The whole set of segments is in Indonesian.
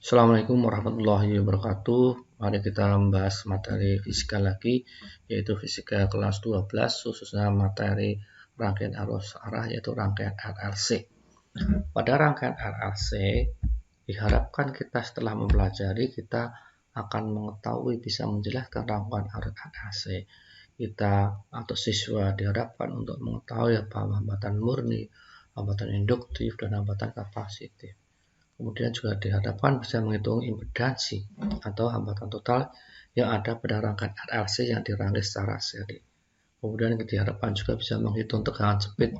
Assalamualaikum warahmatullahi wabarakatuh. Mari kita membahas materi fisika lagi, yaitu fisika kelas 12, khususnya materi rangkaian arus arah, yaitu rangkaian RLC. Pada rangkaian RLC, diharapkan kita setelah mempelajari, kita akan mengetahui, bisa menjelaskan rangkaian arus RLC. Kita atau siswa diharapkan untuk mengetahui apa hambatan murni, hambatan induktif, dan hambatan kapasitif. Kemudian juga dihadapkan bisa menghitung impedansi atau hambatan total yang ada pada rangkaian RLC yang dirangkai secara seri. Kemudian diharapkan juga bisa menghitung tegangan speed.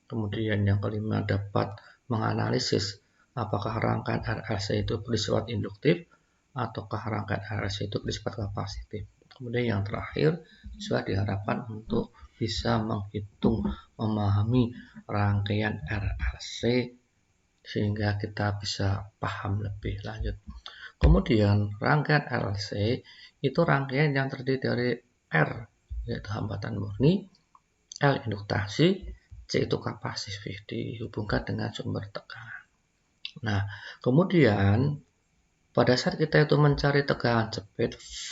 Kemudian yang kelima dapat menganalisis apakah rangkaian RLC itu bersifat induktif ataukah rangkaian RLC itu bersifat kapasitif. Kemudian yang terakhir juga diharapkan untuk bisa menghitung, memahami rangkaian RLC sehingga kita bisa paham lebih lanjut. Kemudian rangkaian RLC itu rangkaian yang terdiri dari R yaitu hambatan murni, L induktasi, C itu kapasitif dihubungkan dengan sumber tekanan. Nah, kemudian pada saat kita itu mencari tegangan speed V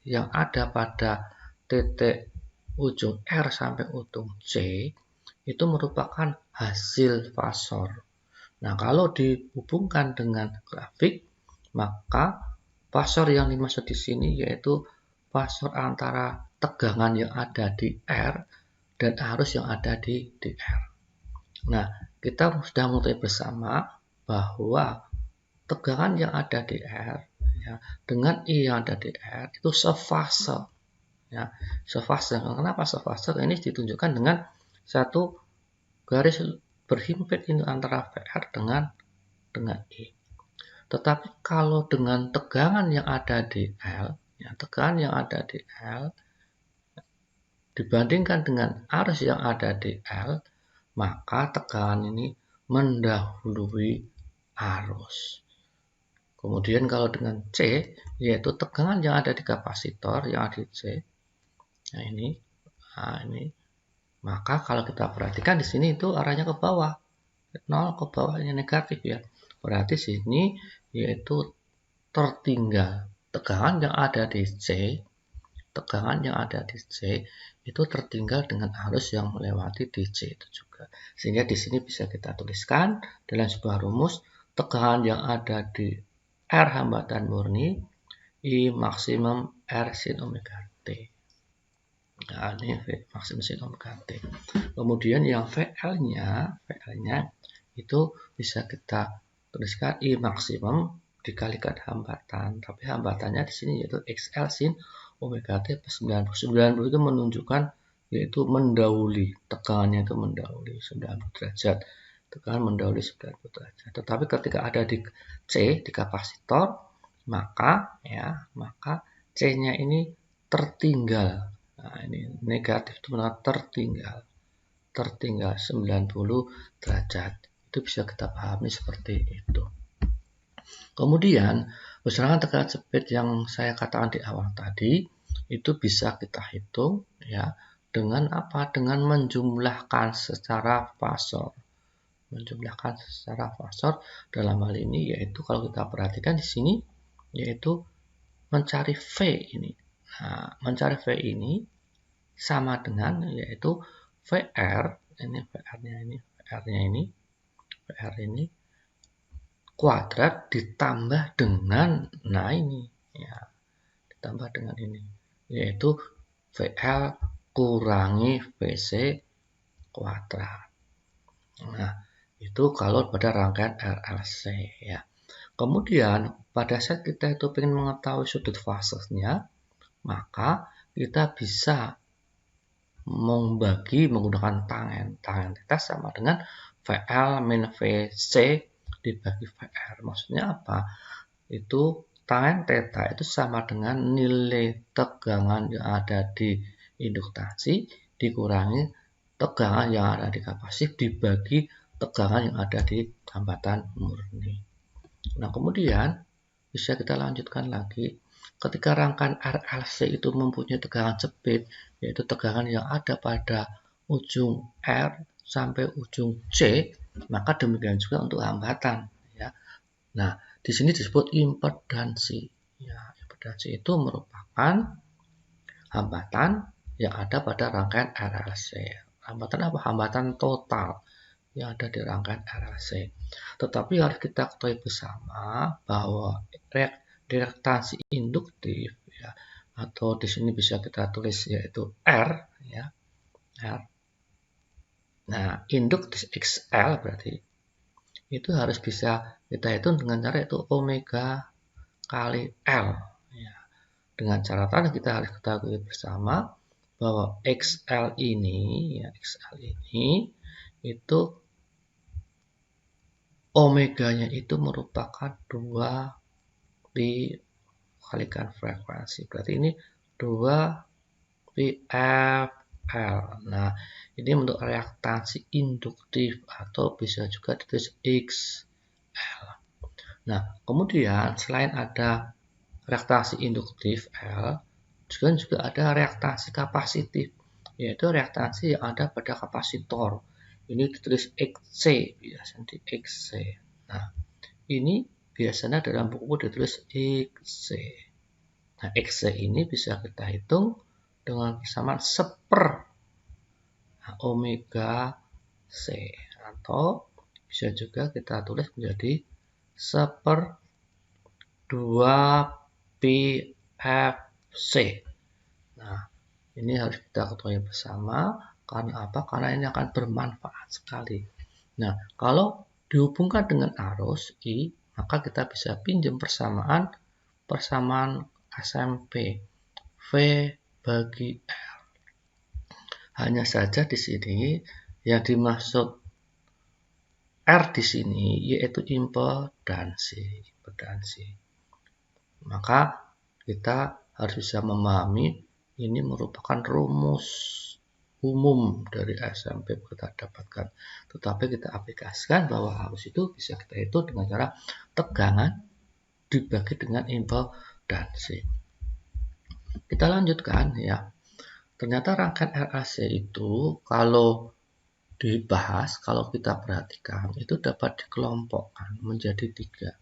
yang ada pada titik ujung R sampai ujung C itu merupakan hasil fasor. Nah, kalau dihubungkan dengan grafik, maka fasor yang dimaksud di sini yaitu fasor antara tegangan yang ada di R dan arus yang ada di DR. Nah, kita sudah mengetahui bersama bahwa tegangan yang ada di R ya, dengan I yang ada di R itu sefase. Ya, sefase. Kenapa sefase? Ini ditunjukkan dengan satu garis berhimpit ini antara VR dengan I. Tetapi kalau dengan tegangan yang ada di L, ya, tegangan yang ada di L dibandingkan dengan arus yang ada di L, maka tegangan ini mendahului arus. Kemudian kalau dengan C, yaitu tegangan yang ada di kapasitor yang ada di C, nah ini, maka kalau kita perhatikan di sini itu arahnya ke bawah, 0 ke bawahnya negatif ya. Berarti sini yaitu tertinggal tegangan yang ada di C, itu tertinggal dengan arus yang melewati di C itu juga. Sehingga di sini bisa kita tuliskan dalam sebuah rumus tegangan yang ada di R hambatan murni I maksimum R sin omega T. Nah, ini maksimum sin omega T. Kemudian yang VL-nya itu bisa kita tuliskan I maksimum dikalikan hambatan. Tapi hambatannya di sini yaitu XL sin omega T plus 90. 90 itu menunjukkan yaitu mendahului, tegangannya itu mendahului 90 derajat. Tegangan mendahului 90 derajat. Tetapi ketika ada di C, di kapasitor, maka C-nya ini tertinggal. Nah, ini negatif itu benar tertinggal 90 derajat. Itu bisa kita pahami seperti itu. Kemudian, besaran tegangan speed yang saya katakan di awal tadi, itu bisa kita hitung ya dengan apa? Dengan menjumlahkan secara fasor. Menjumlahkan secara fasor dalam hal ini yaitu kalau kita perhatikan di sini yaitu mencari V ini. Nah, mencari V ini sama dengan yaitu VR ini kuadrat ditambah dengan ditambah dengan ini yaitu VL kurangi VC kuadrat. Nah, itu kalau pada rangkaian RLC ya. Kemudian pada saat kita itu ingin mengetahui sudut fasenya, maka kita bisa membagi menggunakan tangen. Tangen θ sama dengan VL min VC dibagi VR. Maksudnya apa? Itu tangen θ itu sama dengan nilai tegangan yang ada di induktasi dikurangi tegangan yang ada di kapasitif dibagi tegangan yang ada di hambatan murni. Nah, kemudian bisa kita lanjutkan lagi. Ketika rangkaian RLC itu mempunyai tegangan speed, yaitu tegangan yang ada pada ujung R sampai ujung C, maka demikian juga untuk hambatan. Ya. Nah, di sini disebut impedansi. Ya, impedansi itu merupakan hambatan yang ada pada rangkaian RLC. Hambatan apa? Hambatan total yang ada di rangkaian RLC. Tetapi harus kita ketahui bersama bahwa reaktansi induktif, ya, atau di sini bisa kita tulis yaitu R, ya, R. Nah, induktif XL berarti itu harus bisa kita hitung dengan cara itu omega kali L. Ya. Dengan catatan kita harus ketahui bersama bahwa XL ini, ya, XL ini itu omeganya itu merupakan 2 dikalikan frekuensi. Berarti ini 2 PFL. Nah, ini untuk reaktansi induktif atau bisa juga ditulis XL. Nah, kemudian selain ada reaktansi induktif L, juga ada reaktansi kapasitif, yaitu reaktansi yang ada pada kapasitor. Ini ditulis XC, biasanya di XC. Nah, ini biasanya dalam buku ditulis XC. Nah, XC ini bisa kita hitung dengan persamaan seper omega C, atau bisa juga kita tulis menjadi seper 2 PFC. Nah, ini harus kita ketahui bersama. Karena apa? Karena ini akan bermanfaat sekali. Nah, kalau dihubungkan dengan arus I, maka kita bisa pinjam persamaan SMP V bagi R. Hanya saja di sini yang dimaksud R di sini yaitu impedansi. Maka kita harus bisa memahami ini merupakan rumus umum dari SMP yang kita dapatkan. Tetapi kita aplikasikan bahwa arus itu bisa kita hitung dengan cara tegangan dibagi dengan impedansi. Kita lanjutkan ya. Ternyata rangkaian RLC itu kalau dibahas, kalau kita perhatikan itu dapat dikelompokkan menjadi 3.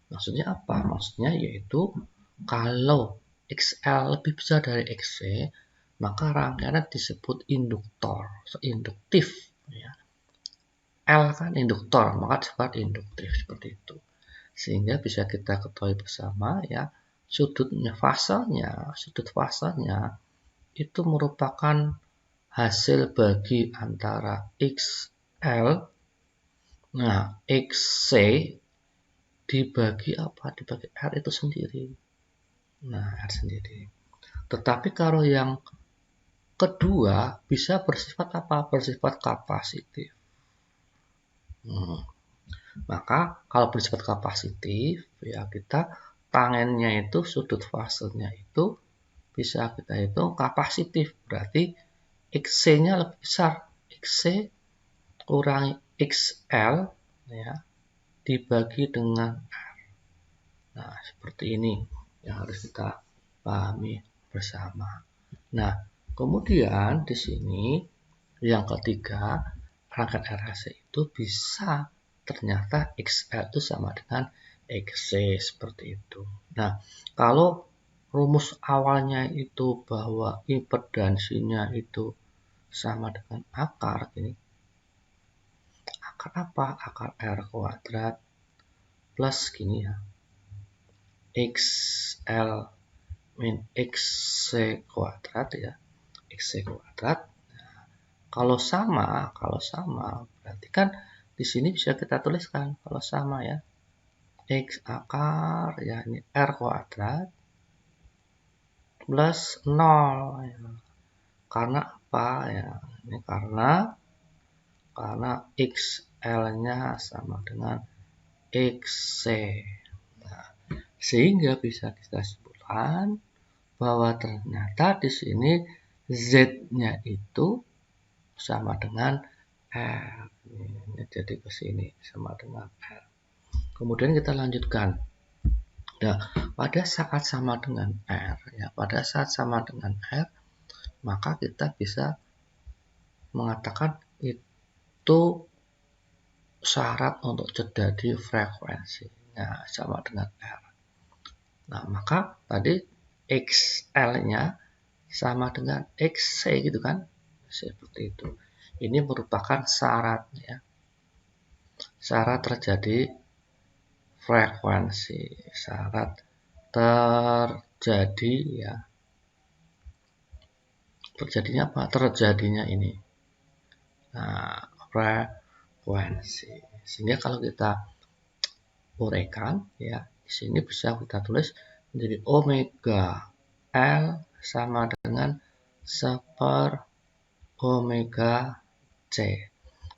Maksudnya apa? Maksudnya yaitu kalau XL lebih besar dari XC, maka rangkaiannya disebut induktor, induktif. Ya. L kan induktor, maka disebut induktif seperti itu. Sehingga bisa kita ketahui bersama ya, sudut fasanya itu merupakan hasil bagi antara XL, nah XC dibagi apa? Dibagi R itu sendiri. Nah, R sendiri. Tetapi kalau yang kedua bisa bersifat apa? Bersifat kapasitif. Maka kalau bersifat kapasitif, ya kita tangennya itu sudut fasenya itu bisa kita hitung kapasitif, berarti XC-nya lebih besar. XC kurangi XL ya dibagi dengan R. Nah, seperti ini yang harus kita pahami bersama. Nah, kemudian di sini yang ketiga, rangkaian RLC itu bisa ternyata XL itu sama dengan XC seperti itu. Nah, kalau rumus awalnya itu bahwa impedansinya itu sama dengan akar ini. Akar apa? Akar R kuadrat plus gini ya. XL min XC kuadrat ya. XC kuadrat. Nah, kalau sama berarti kan di sini bisa kita tuliskan kalau sama ya. X akar ya ini R kuadrat plus 0 ya. Karena apa ya? Ini karena XL-nya sama dengan XC. Nah, sehingga bisa kita simpulkan bahwa ternyata di sini Z-nya itu sama dengan R. Ini jadi ke sini sama dengan R. Kemudian kita lanjutkan. Nah, pada saat sama dengan R, ya, pada saat sama dengan R, maka kita bisa mengatakan itu syarat untuk terjadi frekuensi. Nah, sama dengan R. Nah, maka tadi XL-nya sama dengan XC gitu kan. Seperti itu. Ini merupakan syarat ya. Syarat terjadi frekuensi. Syarat terjadi ya. Terjadinya apa? Terjadinya ini. Nah, frekuensi. Sehingga kalau kita uraikan ya, di sini bisa kita tulis menjadi omega L sama dengan 1/omega C.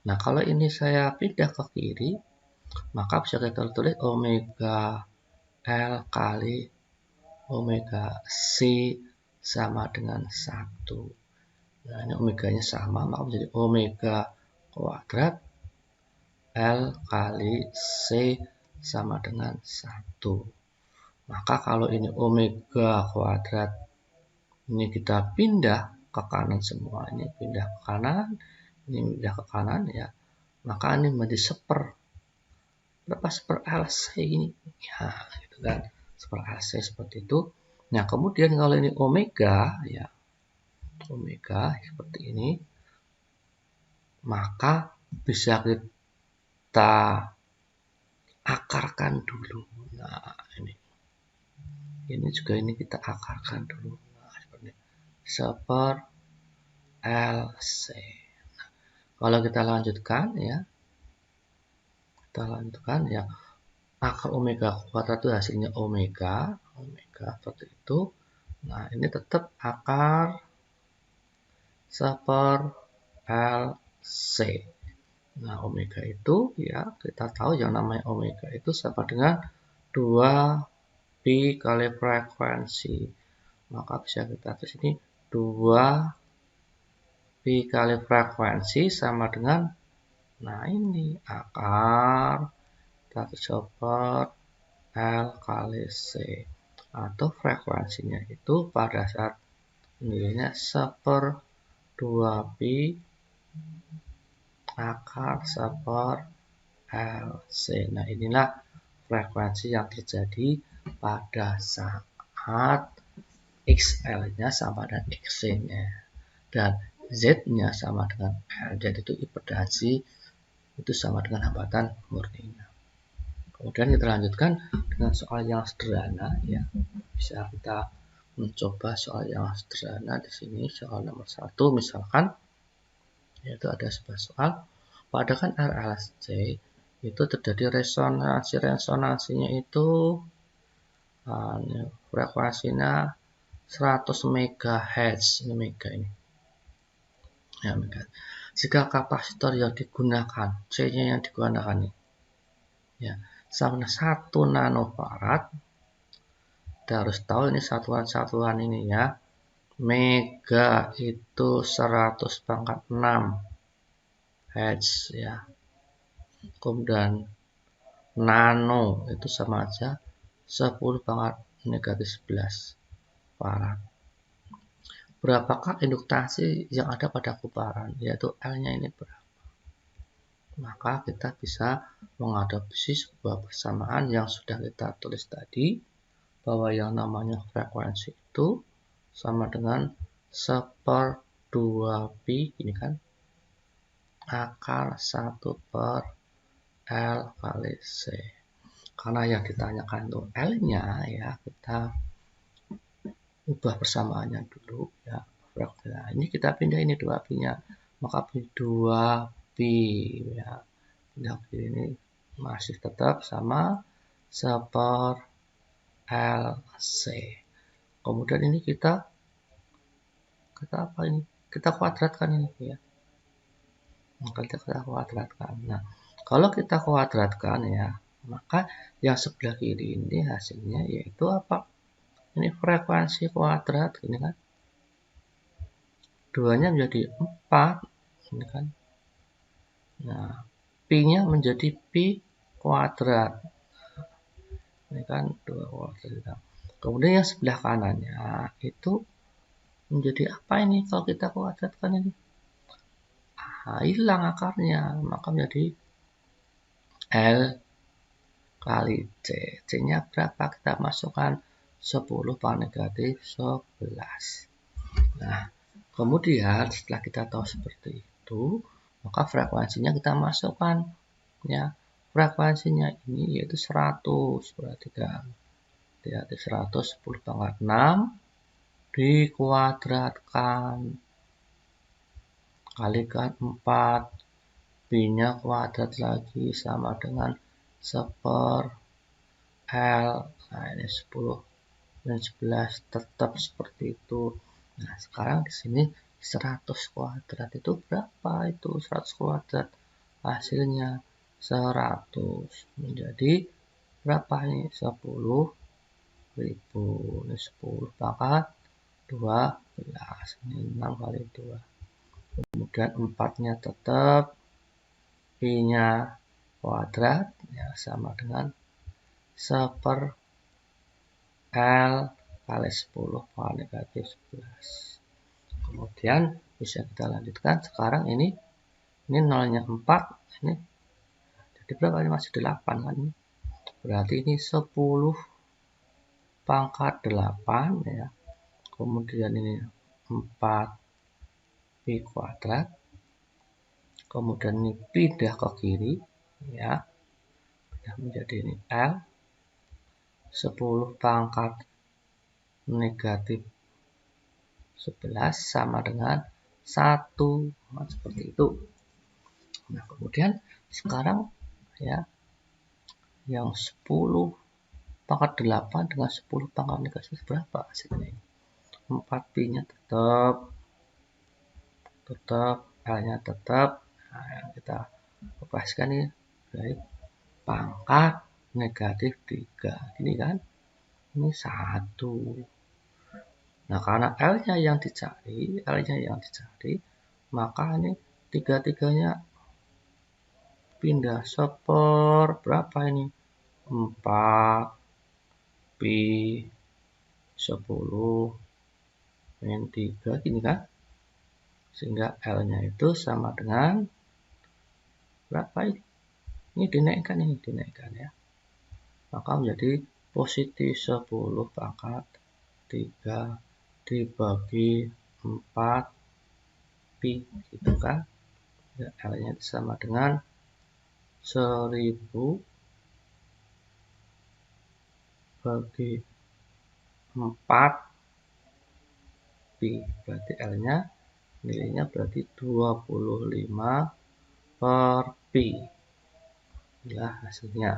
Nah, kalau ini saya pindah ke kiri, maka bisa kita tulis omega L kali omega C sama dengan 1. Nah, ini omeganya sama, maka menjadi omega kuadrat L kali C sama dengan 1. Maka kalau ini omega kuadrat, ini kita pindah ke kanan semua. Ini pindah ke kanan, ini pindah ke kanan ya. Maka ini menjadi berapa seper LC ini? Ya, gitu kan. Seper LC seperti itu. Nah, kemudian kalau ini omega ya. Omega seperti ini. Maka bisa kita akarkan dulu. Nah, ini juga ini kita akarkan dulu. Nah, seperti ini. Seper LC. Nah, kalau kita lanjutkan ya. Kita lanjutkan ya. Akar omega kuadrat itu hasilnya omega seperti itu. Nah, ini tetap akar seper LC. Nah, omega itu ya kita tahu yang namanya omega itu sama dengan 2 pi kali frekuensi. Maka bisa kita tulis ini 2 pi kali frekuensi sama dengan, nah ini akar kita cover L kali C, atau frekuensinya itu pada saat nilainya 1/2 pi akar seper LC. Nah, inilah frekuensi yang terjadi pada saat XL-nya sama dengan XC-nya dan Z-nya sama dengan L. Jadi itu impedansi itu sama dengan hambatan murninya. Kemudian kita lanjutkan dengan soal yang sederhana ya. Bisa kita mencoba soal yang sederhana di sini. Soal nomor 1 misalkan, yaitu ada sebuah soal, padakan RLC itu terjadi resonansinya itu frekuensinya 100 MHz. Ini mega ini ya, mega. Jika kapasitor yang digunakan, C-nya yang digunakan ini ya sama 1 nanofarad, kita harus tahu ini satuan-satuan ini ya. Mega itu 100⁻6 Hz ya. Kemudian nano itu sama aja 10⁻⁻11 farad. Berapakah induktasi yang ada pada kuparan, yaitu L-nya ini berapa? Maka kita bisa mengadopsi sebuah persamaan yang sudah kita tulis tadi, bahwa yang namanya frekuensi itu sama dengan 1/2 pi ini kan akar 1/L kali C. Karena yang ditanyakan itu L-nya ya, kita ubah persamaannya dulu ya. Nah, ini kita pindah ini 2 pi-nya, maka 2 pi ya. Pindah ke ini masih tetap sama 1/LC. Kemudian ini kita apa ini? Kita kuadratkan ini ya. Maka kita kuadratkan. Nah, kalau kita kuadratkan ya, maka yang sebelah kiri ini hasilnya yaitu apa? Ini frekuensi kuadrat ini kan. 2-nya menjadi 4 ini kan. Nah, pi-nya menjadi pi kuadrat. Ini kan 2 kuadrat. Kemudian yang sebelah kanannya itu menjadi apa ini kalau kita kuadratkan ini? Hilang akarnya, maka menjadi L kali C. C-nya berapa? Kita masukkan 10 pangkat negatif 11. Nah, kemudian setelah kita tahu seperti itu, maka frekuensinya kita masukkan. Ya, frekuensinya ini yaitu 100. Perhatikan. Lihat 100, 10 pangkat 6 dikuadratkan. Kalikan 4. B-nya kuadrat lagi sama dengan 1/L. Nah, ini 10 dan 11 tetap seperti itu. Nah, sekarang di sini 100 kuadrat itu berapa? Itu 100 kuadrat. Hasilnya 100 menjadi berapa ini? 10.000. Ini 10 pangkat 12. Ini 6 kali 2. Kemudian 4-nya tetap. B-nya kuadrat ya sama dengan 1/L kali 10 pangkat negatif 11. Kemudian bisa kita lanjutkan. Sekarang ini nolnya 4. Ini jadi berapa? Ini masih 8 kan? Berarti ini 10 pangkat 8 ya. Kemudian ini 4 B kuadrat. Kemudian ini pindah ke kiri ya. Menjadi ini L 10 pangkat negatif 11 sama dengan 1. Nah, seperti itu. Nah, kemudian sekarang ya yang 10 pangkat 8 dengan 10 pangkat negatif berapa hasilnya? 4B-nya tetap L-nya tetap. Nah, yang kita operasikan ini dari pangkat negatif 3. Ini kan ini 1. Nah, karena L-nya yang dicari, maka ini tiga-tiganya pindah berapa ini? 4 B 10 min 3 gini kan? Sehingga L-nya itu sama dengan berapa ini? Ini dinaikkan ya. Maka menjadi positif 10 pangkat 3 dibagi 4 pi gitu kan. Ya, L-nya sama dengan 1000 bagi 4 pi. Berarti L-nya nilainya berarti 25 per pi. Inilah hasilnya.